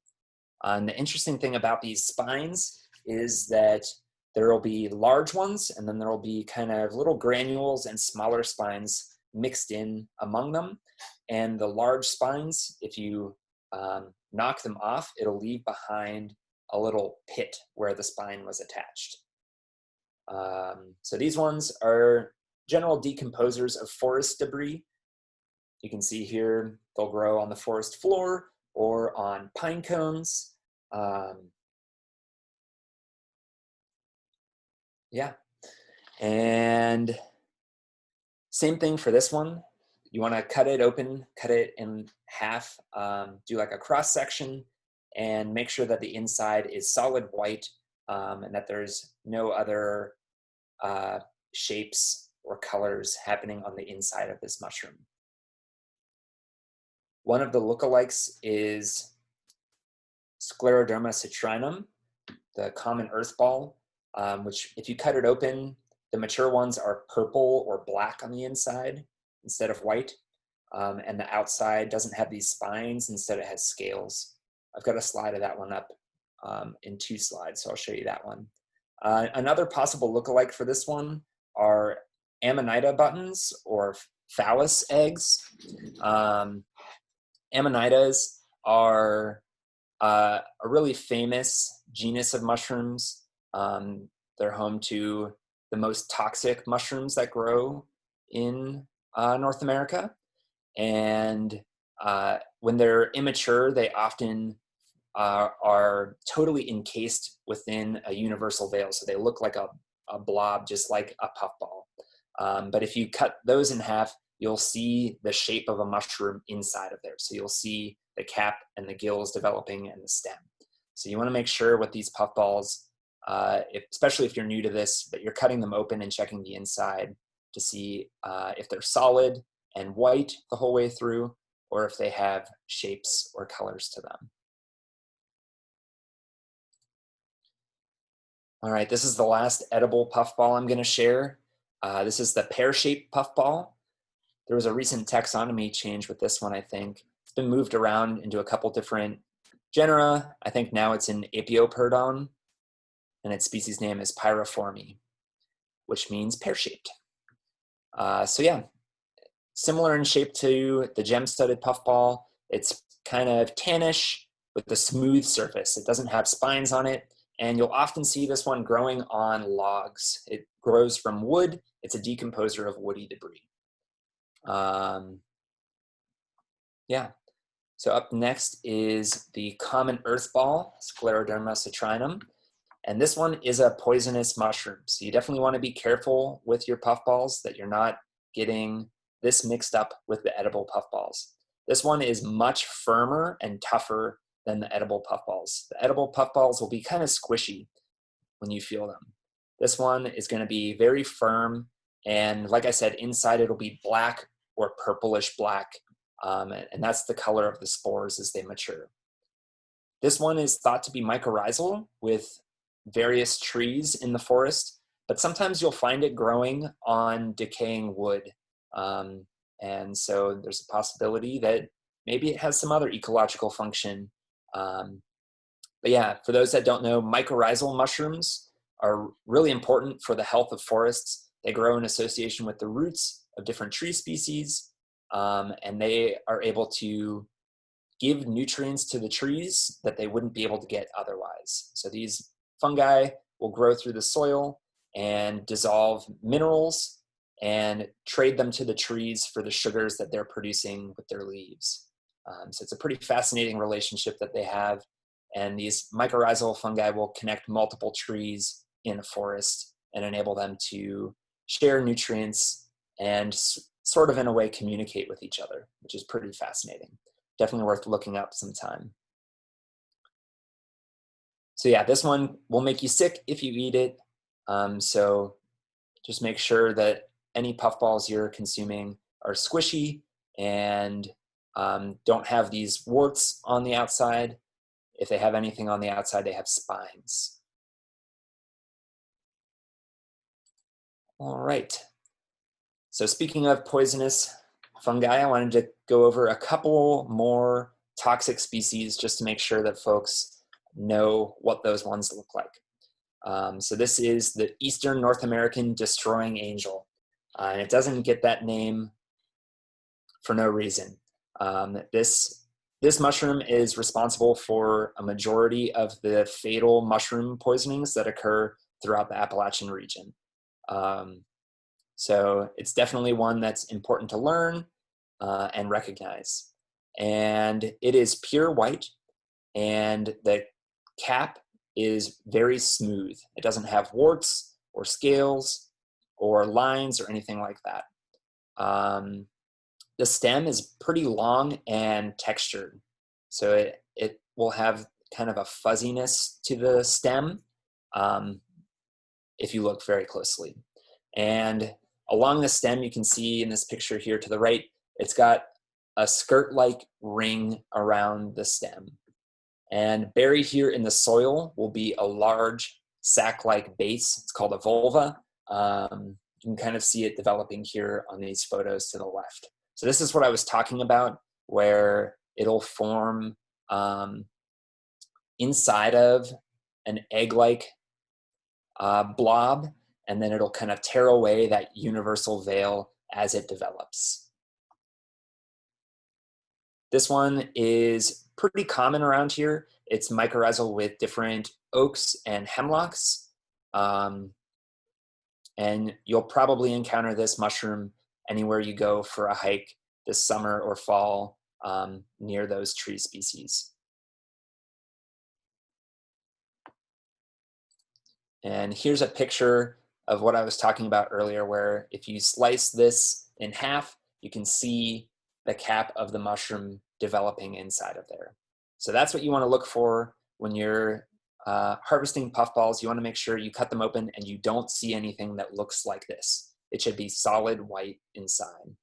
And the interesting thing about these spines is that there will be large ones, and then there will be kind of little granules and smaller spines mixed in among them. And the large spines, if you knock them off, it'll leave behind a little pit where the spine was attached. So these ones are general decomposers of forest debris. You can see here they'll grow on the forest floor or on pine cones. Yeah, and same thing for this one. You want to cut it open, cut it in half, do like a cross section, and make sure that the inside is solid white and that there's no other shapes or colors happening on the inside of this mushroom. One of the lookalikes is Scleroderma citrinum, the common earthball, which if you cut it open, the mature ones are purple or black on the inside instead of white. And the outside doesn't have these spines, instead it has scales. I've got a slide of that one up in 2 slides, so I'll show you that one. Another possible lookalike for this one are Amanita buttons or phallus eggs. Amanitas are a really famous genus of mushrooms. They're home to the most toxic mushrooms that grow in North America. And when they're immature, they often are totally encased within a universal veil. So they look like a blob, just like a puffball. But if you cut those in half, you'll see the shape of a mushroom inside of there. So you'll see the cap and the gills developing and the stem. So you want to make sure with these puffballs, especially if you're new to this, that you're cutting them open and checking the inside to see if they're solid and white the whole way through, or if they have shapes or colors to them. All right, this is the last edible puffball I'm going to share. This is the Pear-Shaped Puffball. There was a recent taxonomy change with this one, I think. It's been moved around into a couple different genera. I think now it's in Lycoperdon, and its species name is Pyriforme, which means pear-shaped. So yeah, similar in shape to the Gem-Studded Puffball. It's kind of tannish with a smooth surface. It doesn't have spines on it, and you'll often see this one growing on logs. It grows from wood. It's a decomposer of woody debris. Yeah, so up next is the Common Earthball, Scleroderma citrinum. And this one is a poisonous mushroom. So you definitely want to be careful with your puffballs that you're not getting this mixed up with the edible puffballs. This one is much firmer and tougher than the edible puffballs. The edible puffballs will be kind of squishy when you feel them. This one is going to be very firm, and like I said, inside it'll be black or purplish black, and that's the color of the spores as they mature. This one is thought to be mycorrhizal with various trees in the forest, but sometimes you'll find it growing on decaying wood. And so there's a possibility that maybe it has some other ecological function. But yeah, for those that don't know, mycorrhizal mushrooms are really important for the health of forests. They grow in association with the roots of different tree species, and they are able to give nutrients to the trees that they wouldn't be able to get otherwise. So these fungi will grow through the soil and dissolve minerals and trade them to the trees for the sugars that they're producing with their leaves. So it's a pretty fascinating relationship that they have. And these mycorrhizal fungi will connect multiple trees in a forest and enable them to share nutrients and sort of in a way communicate with each other, which is pretty fascinating. Definitely worth looking up sometime. So yeah, this one will make you sick if you eat it. So just make sure that any puffballs you're consuming are squishy and don't have these warts on the outside. If they have anything on the outside, they have spines. All right. So speaking of poisonous fungi, I wanted to go over a couple more toxic species just to make sure that folks know what those ones look like. So this is the Eastern North American destroying angel. And it doesn't get that name for no reason. This mushroom is responsible for a majority of the fatal mushroom poisonings that occur throughout the Appalachian region. So it's definitely one that's important to learn and recognize. And it is pure white, and the cap is very smooth. It doesn't have warts or scales or lines or anything like that. The stem is pretty long and textured. So it will have kind of a fuzziness to the stem if you look very closely. And along the stem, you can see in this picture here to the right, it's got a skirt-like ring around the stem. And buried here in the soil will be a large sac-like base. It's called a vulva. You can kind of see it developing here on these photos to the left. So this is what I was talking about, where it'll form inside of an egg-like blob, and then it'll kind of tear away that universal veil as it develops. This one is pretty common around here. It's mycorrhizal with different oaks and hemlocks. And you'll probably encounter this mushroom anywhere you go for a hike this summer or fall near those tree species. And here's a picture of what I was talking about earlier, where if you slice this in half, you can see the cap of the mushroom developing inside of there. So that's what you want to look for when you're harvesting puffballs. You want to make sure you cut them open and you don't see anything that looks like this. It should be solid white inside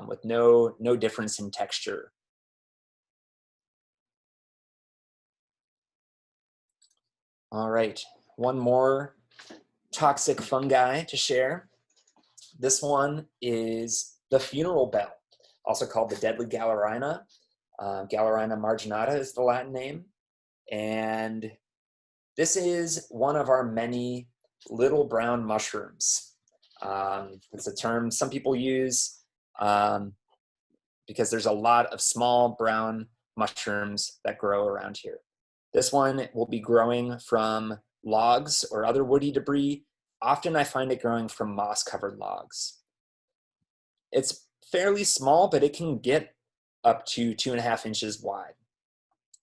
with no difference in texture. All right, one more toxic fungi to share. This one is the funeral bell, also called the deadly Galerina. Galerina marginata is the Latin name. And this is one of our many little brown mushrooms. It's a term some people use because there's a lot of small brown mushrooms that grow around here. This one will be growing from logs or other woody debris. Often I find it growing from moss-covered logs. It's fairly small, but it can get up to 2.5 inches wide.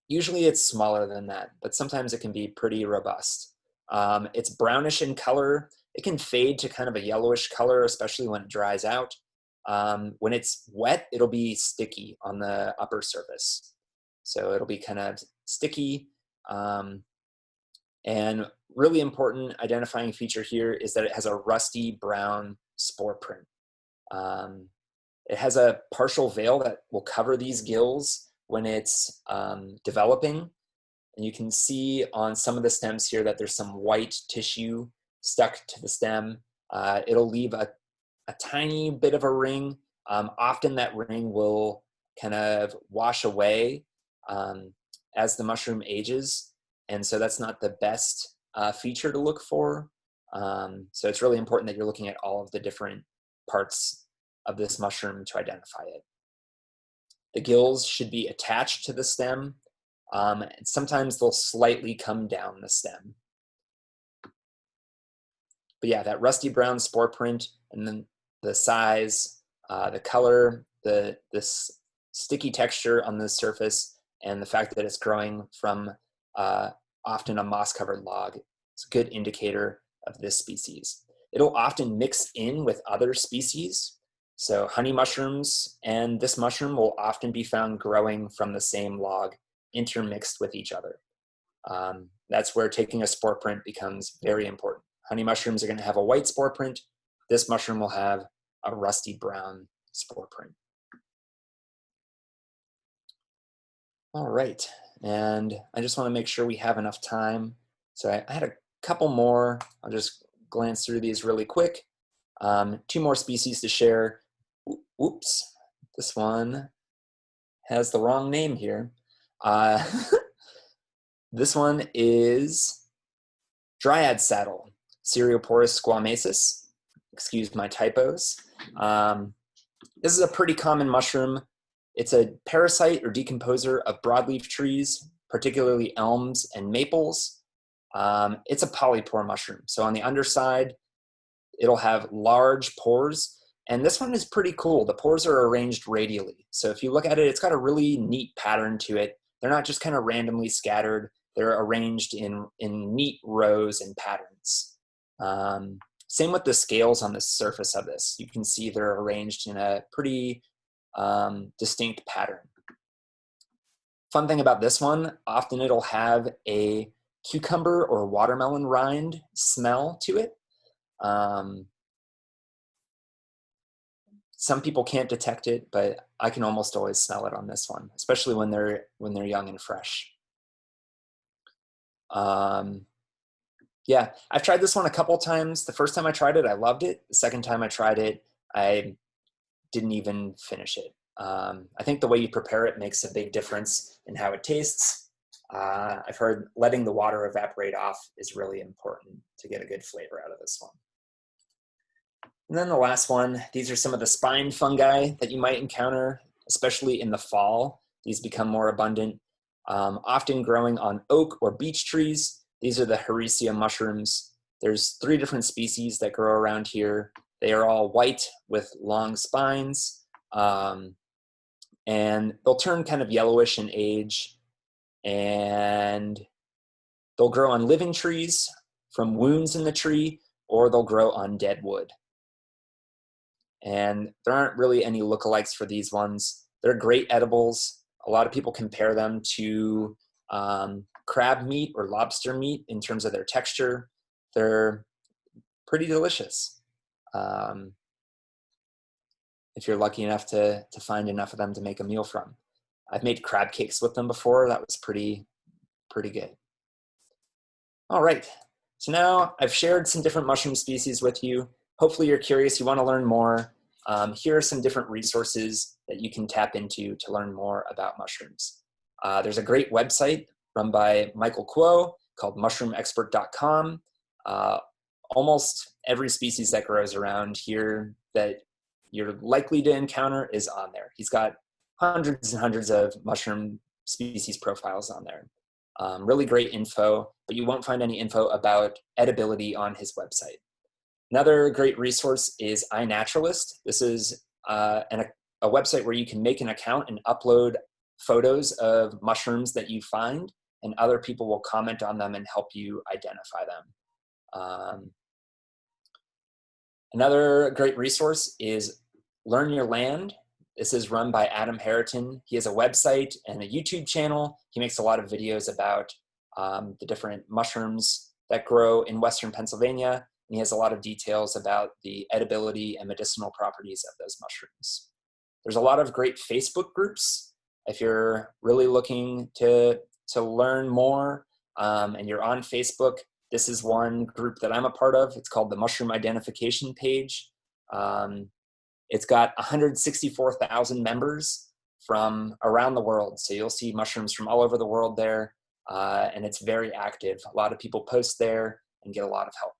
Usually it's smaller than that, but sometimes it can be pretty robust. It's brownish in color. It can fade to kind of a yellowish color, especially when it dries out. When it's wet, it'll be sticky on the upper surface. So it'll be kind of sticky. And really important identifying feature here is that it has a rusty brown spore print. It has a partial veil that will cover these gills when it's developing. And you can see on some of the stems here that there's some white tissue stuck to the stem. It'll leave a tiny bit of a ring. Often that ring will kind of wash away as the mushroom ages. And so that's not the best feature to look for. So it's really important that you're looking at all of the different parts of this mushroom to identify it. The gills should be attached to the stem. Sometimes they'll slightly come down the stem. But yeah, that rusty brown spore print, and then the size, the color, this sticky texture on the surface, and the fact that it's growing from often a moss-covered log is a good indicator of this species. It'll often mix in with other species. So honey mushrooms and this mushroom will often be found growing from the same log, intermixed with each other. That's where taking a spore print becomes very important. Honey mushrooms are going to have a white spore print. This mushroom will have a rusty brown spore print. All right, and I just want to make sure we have enough time. So I had a couple more. I'll just glance through these really quick. 2 more species to share. Oops, this one has the wrong name here. This one is Dryad Saddle, Cereoporus squamacis. Excuse my typos. This is a pretty common mushroom. It's a parasite or decomposer of broadleaf trees, particularly elms and maples. It's a polypore mushroom. So on the underside, it'll have large pores. And this one is pretty cool. The pores are arranged radially. So if you look at it, it's got a really neat pattern to it. They're not just kind of randomly scattered. They're arranged in neat rows and patterns. Same with the scales on the surface of this. You can see they're arranged in a pretty distinct pattern. Fun thing about this one, often it'll have a cucumber or watermelon rind smell to it. Some people can't detect it, but I can almost always smell it on this one, especially when they're young and fresh. Yeah, I've tried this one a couple times. The first time I tried it, I loved it. The second time I tried it, I didn't even finish it. I think the way you prepare it makes a big difference in how it tastes. I've heard letting the water evaporate off is really important to get a good flavor out of this one. And then the last one, these are some of the spine fungi that you might encounter, especially in the fall. These become more abundant, often growing on oak or beech trees. These are the Hericea mushrooms. There's 3 different species that grow around here. They are all white with long spines, and they'll turn kind of yellowish in age, and they'll grow on living trees from wounds in the tree, or they'll grow on dead wood. And there aren't really any lookalikes for these ones. They're great edibles. A lot of people compare them to crab meat or lobster meat in terms of their texture. They're pretty delicious. If you're lucky enough to find enough of them to make a meal from. I've made crab cakes with them before. That was pretty good. All right, so now I've shared some different mushroom species with you. Hopefully you're curious, you want to learn more. Here are some different resources that you can tap into to learn more about mushrooms. There's a great website run by Michael Kuo called mushroomexpert.com. Almost every species that grows around here that you're likely to encounter is on there. He's got hundreds and hundreds of mushroom species profiles on there. Really great info, but you won't find any info about edibility on his website. Another great resource is iNaturalist. This is a website where you can make an account and upload photos of mushrooms that you find, and other people will comment on them and help you identify them. Another great resource is Learn Your Land. This is run by Adam Harriton. He has a website and a YouTube channel. He makes a lot of videos about the different mushrooms that grow in Western Pennsylvania. And he has a lot of details about the edibility and medicinal properties of those mushrooms. There's a lot of great Facebook groups. If you're really looking to learn more and you're on Facebook, this is one group that I'm a part of. It's called the Mushroom Identification Page. It's got 164,000 members from around the world. So you'll see mushrooms from all over the world there. And it's very active. A lot of people post there and get a lot of help.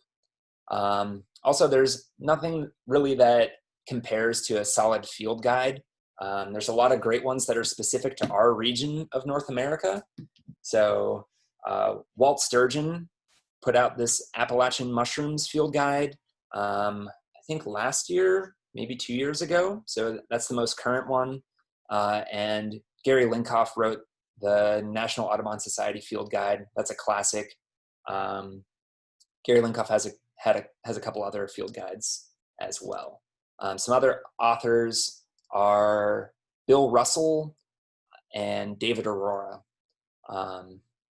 Also, there's nothing really that compares to a solid field guide. There's a lot of great ones that are specific to our region of North America. So Walt Sturgeon put out this Appalachian mushrooms field guide, I think last year, maybe 2 years ago. So that's the most current one. And Gary Linkoff wrote the National Audubon Society Field Guide. That's a classic. Gary Linkoff has a couple other field guides as well. Some other authors are Bill Russell and David Aurora.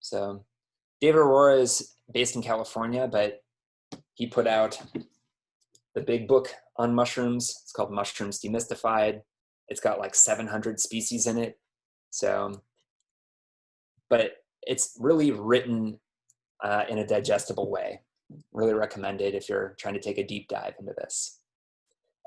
So David Aurora is based in California, but he put out the big book on mushrooms. It's called Mushrooms Demystified. It's got like 700 species in it. So, but it's really written in a digestible way. Really recommend it if you're trying to take a deep dive into this.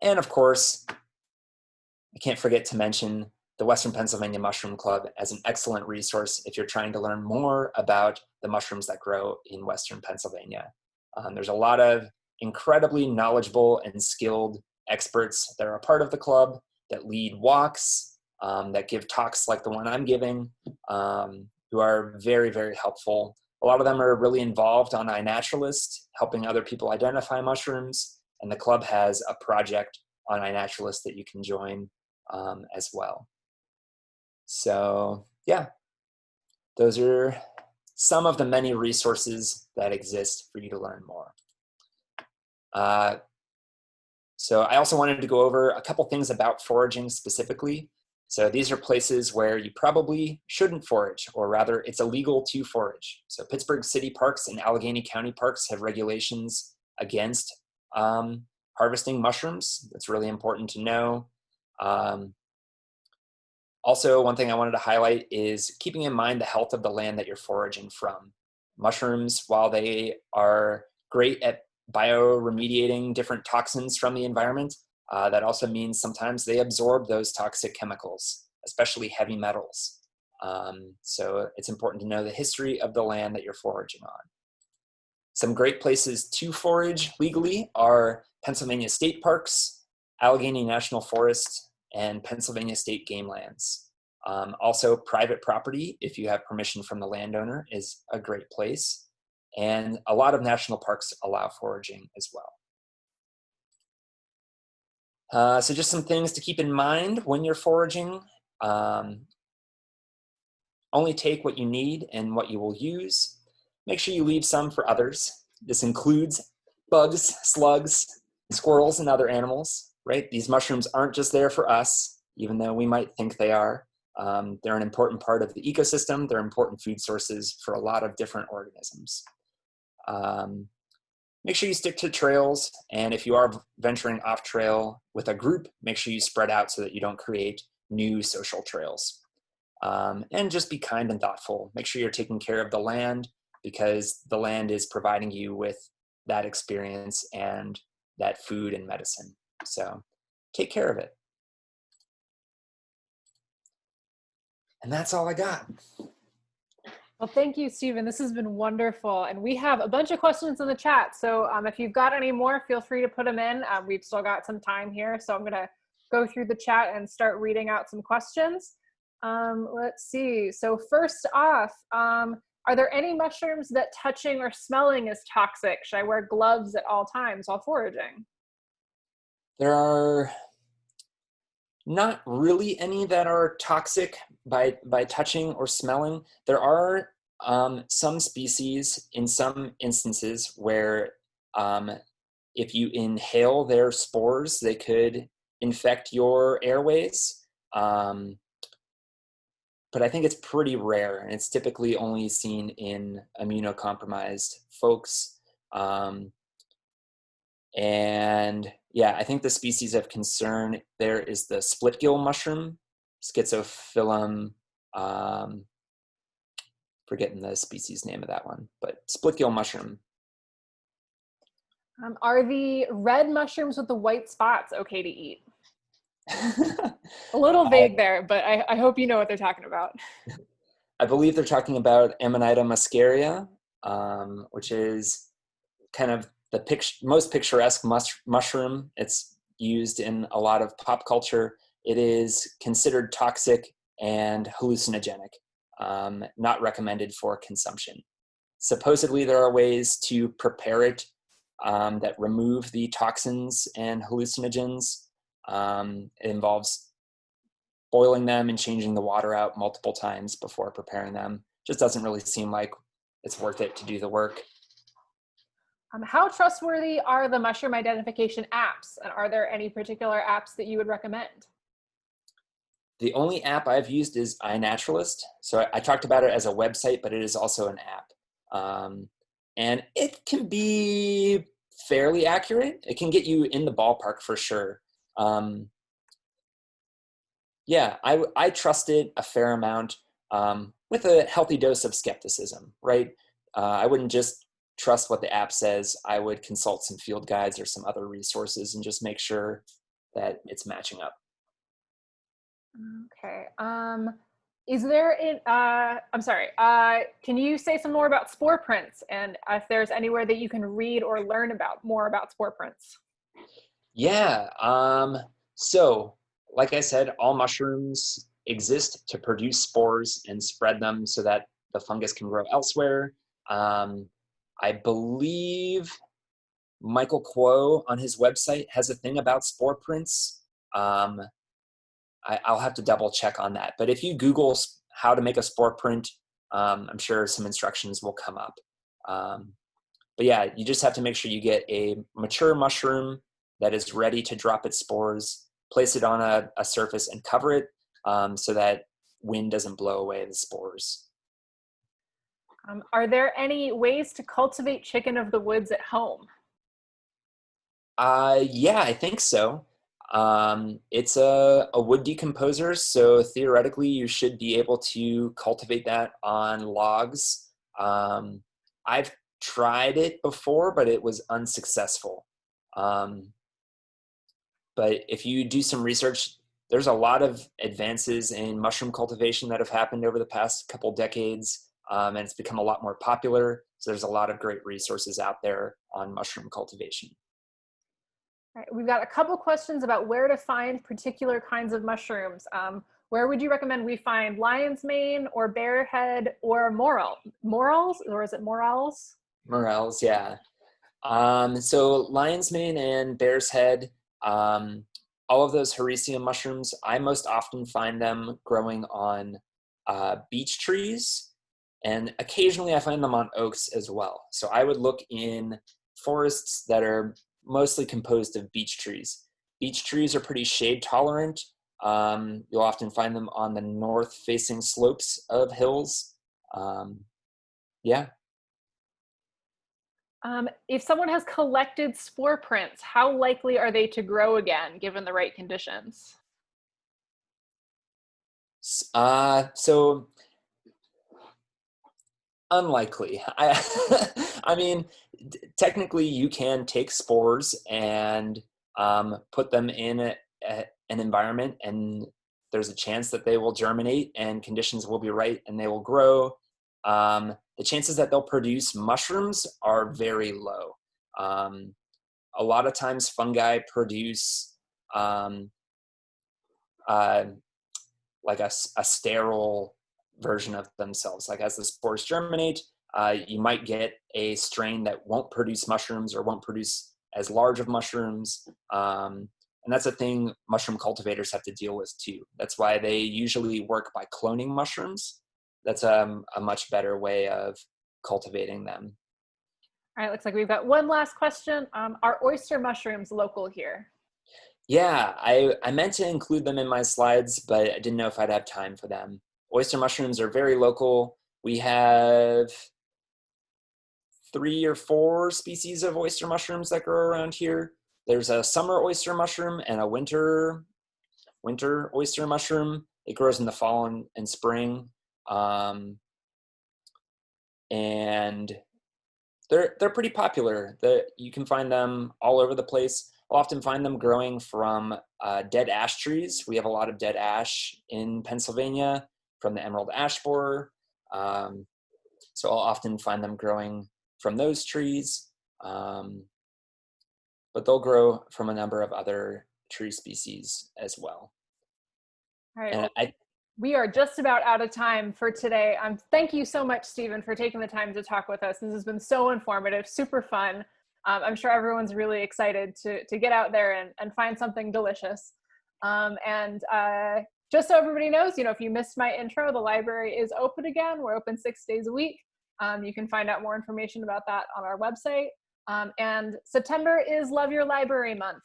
And of course, I can't forget to mention the Western Pennsylvania Mushroom Club as an excellent resource if you're trying to learn more about the mushrooms that grow in Western Pennsylvania. There's a lot of incredibly knowledgeable and skilled experts that are a part of the club, that lead walks, that give talks like the one I'm giving, who are very, very helpful. A lot of them are really involved on iNaturalist, helping other people identify mushrooms, and the club has a project on iNaturalist that you can join as well. So yeah, those are some of the many resources that exist for you to learn more. So I also wanted to go over a couple things about foraging specifically. So these are places where you probably shouldn't forage, or rather it's illegal to forage. So Pittsburgh City Parks and Allegheny County Parks have regulations against harvesting mushrooms. That's really important to know. Also, one thing I wanted to highlight is keeping in mind the health of the land that you're foraging from. Mushrooms, while they are great at bioremediating different toxins from the environment, that also means sometimes they absorb those toxic chemicals, especially heavy metals. So it's important to know the history of the land that you're foraging on. Some great places to forage legally are Pennsylvania State Parks, Allegheny National Forest, and Pennsylvania State Game Lands. Also, private property, if you have permission from the landowner, is a great place. And a lot of national parks allow foraging as well. So just some things to keep in mind when you're foraging. Only take what you need and what you will use. Make sure you leave some for others. This includes bugs, slugs, squirrels, and other animals, right? These mushrooms aren't just there for us, even though we might think they are. They're an important part of the ecosystem. They're important food sources for a lot of different organisms. Make sure you stick to trails, and if you are venturing off trail with a group, make sure you spread out so that you don't create new social trails. And just be kind and thoughtful. Make sure you're taking care of the land, because the land is providing you with that experience and that food and medicine. So take care of it. And that's all I got. Well, thank you, Stephen. This has been wonderful. And we have a bunch of questions in the chat. So if you've got any more, feel free to put them in. We've still got some time here. So I'm going to go through the chat and start reading out some questions. Let's see. So first off, are there any mushrooms that touching or smelling is toxic? Should I wear gloves at all times while foraging? There are not really any that are toxic by touching or smelling. There are some species in some instances where if you inhale their spores, they could infect your airways. But I think it's pretty rare, and it's typically only seen in immunocompromised folks. And yeah, I think the species of concern there is the split gill mushroom, Schizophyllum, forgetting the species name of that one, but split gill mushroom. Are the red mushrooms with the white spots okay to eat? A little vague there, but I hope you know what they're talking about. I believe they're talking about Amanita muscaria, which is kind of the most picturesque mushroom. It's used in a lot of pop culture. It is considered toxic and hallucinogenic, not recommended for consumption. Supposedly there are ways to prepare it that remove the toxins and hallucinogens. It involves boiling them and changing the water out multiple times before preparing them. Just doesn't really seem like it's worth it to do the work. How trustworthy are the mushroom identification apps? And are there any particular apps that you would recommend? The only app I've used is iNaturalist. So I talked about it as a website, but it is also an app. And it can be fairly accurate. It can get you in the ballpark for sure. Yeah, I trust it a fair amount with a healthy dose of skepticism, right? I wouldn't just trust what the app says. I would consult some field guides or some other resources and just make sure that it's matching up. Okay. Is there I'm sorry, can you say some more about spore prints and if there's anywhere that you can read or learn more about spore prints? Yeah, so like I said, all mushrooms exist to produce spores and spread them so that the fungus can grow elsewhere. I believe Michael Kuo on his website has a thing about spore prints. I'll have to double check on that. But if you Google how to make a spore print, I'm sure some instructions will come up. But yeah, you just have to make sure you get a mature mushroom that is ready to drop its spores, place it on a surface and cover it so that wind doesn't blow away the spores. Are there any ways to cultivate chicken of the woods at home? Yeah, I think so. It's a wood decomposer, so theoretically you should be able to cultivate that on logs. I've tried it before, but it was unsuccessful. But if you do some research, there's a lot of advances in mushroom cultivation that have happened over the past couple decades, and it's become a lot more popular. So there's a lot of great resources out there on mushroom cultivation. All right, we've got a couple questions about where to find particular kinds of mushrooms. Where would you recommend we find lion's mane or bear head or morels, or is it morels? Morels, yeah. So lion's mane and bear's head, all of those Hericium mushrooms, I most often find them growing on beech trees, and occasionally I find them on oaks as well. So I would look in forests that are mostly composed of beech trees. Beech trees are pretty shade tolerant. You'll often find them on the north-facing slopes of hills. Yeah. If someone has collected spore prints, how likely are they to grow again given the right conditions? So unlikely. I mean, technically you can take spores and put them in an environment, and there's a chance that they will germinate and conditions will be right and they will grow. The chances that they'll produce mushrooms are very low. A lot of times fungi produce like a sterile version of themselves. Like as the spores germinate, you might get a strain that won't produce mushrooms or won't produce as large of mushrooms. And that's a thing mushroom cultivators have to deal with too. That's why they usually work by cloning mushrooms. That's a much better way of cultivating them. All right, looks like we've got one last question. Are oyster mushrooms local here? Yeah, I meant to include them in my slides, but I didn't know if I'd have time for them. Oyster mushrooms are very local. We have 3 or 4 species of oyster mushrooms that grow around here. There's a summer oyster mushroom and a winter oyster mushroom. It grows in the fall and spring. And they're pretty popular. You can find them all over the place. I'll often find them growing from dead ash trees. We have a lot of dead ash in Pennsylvania from the emerald ash borer. So I'll often find them growing from those trees. But they'll grow from a number of other tree species as well. All right. And we are just about out of time for today. Thank you so much, Stephen, for taking the time to talk with us. This has been so informative, super fun. I'm sure everyone's really excited to get out there and find something delicious. Just so everybody knows, if you missed my intro, the library is open again. We're open 6 days a week. You can find out more information about that on our website. And September is Love Your Library Month.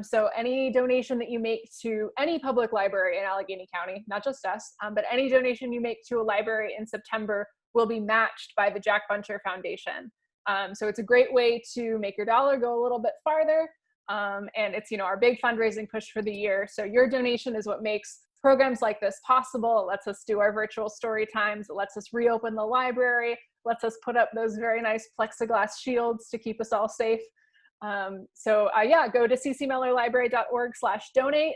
So any donation that you make to any public library in Allegheny County, not just us, but any donation you make to a library in September will be matched by the Jack Buncher Foundation. So it's a great way to make your dollar go a little bit farther. And it's, our big fundraising push for the year. So your donation is what makes programs like this possible. It lets us do our virtual story times. It lets us reopen the library, lets us put up those very nice plexiglass shields to keep us all safe. Yeah, go to ccmellerlibrary.org/donate.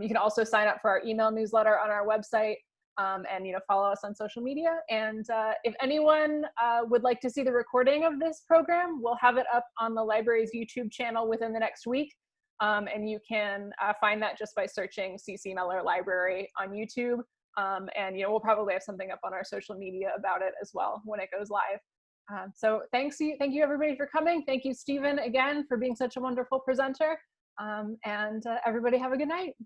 You can also sign up for our email newsletter on our website, and follow us on social media. And if anyone would like to see the recording of this program, we'll have it up on the library's YouTube channel within the next week. And you can find that just by searching CC Meller Library on YouTube. And we'll probably have something up on our social media about it as well when it goes live. So thank you everybody for coming. Thank you, Stephen, again, for being such a wonderful presenter. And everybody have a good night.